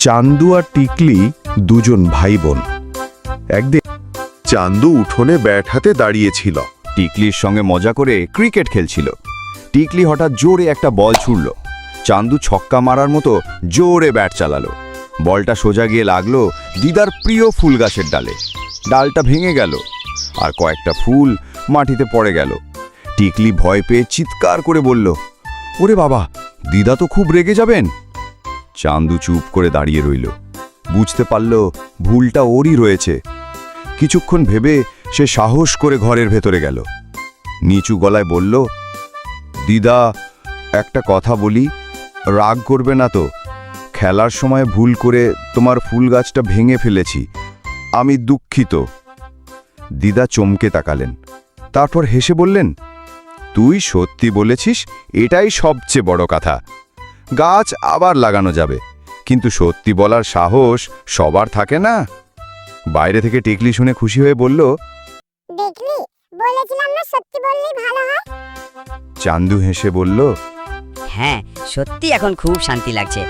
চান্দু আর টিকলি দুজন ভাই বোন। একদিন চান্দু উঠোনে ব্যাট হাতে দাঁড়িয়েছিল। টিকলির সঙ্গে মজা করে ক্রিকেট খেলছিল। টিকলি হঠাৎ জোরে একটা বল ছুড়ল। চান্দু ছক্কা মারার মতো জোরে ব্যাট চালালো। বলটা সোজা গিয়ে লাগলো দিদার প্রিয় ফুল গাছের ডালে। ডালটা ভেঙে গেল আর কয়েকটা ফুল মাটিতে পড়ে গেল। টিকলি ভয় পেয়ে চিৎকার করে বলল, ওরে বাবা, দিদা তো খুব রেগে যাবেন। চান্দু চুপ করে দাঁড়িয়ে রইল। বুঝতে পারল ভুলটা ওরই রয়েছে। কিছুক্ষণ ভেবে সে সাহস করে ঘরের ভেতরে গেল। নিচু গলায় বলল, দিদা, একটা কথা বলি, রাগ করবে না তো? খেলার সময় ভুল করে তোমার ফুল গাছটা ভেঙে ফেলেছি, আমি দুঃখিত। দিদা চমকে তাকালেন, তারপর হেসে বললেন, তুই সত্যি বলেছিস, এটাই সবচেয়ে বড় কথা। গাছ আবার লাগানো যাবে, কিন্তু সত্যি বলার সাহস সবার থাকে না। বাইরে থেকে টিকলি শুনে খুশি হয়ে বলল, দেখলি, বলেছিলাম না সত্যি বললেই ভালো হয়। চান্দু হেসে বলল, হ্যাঁ, সত্যি এখন খুব শান্তি লাগছে।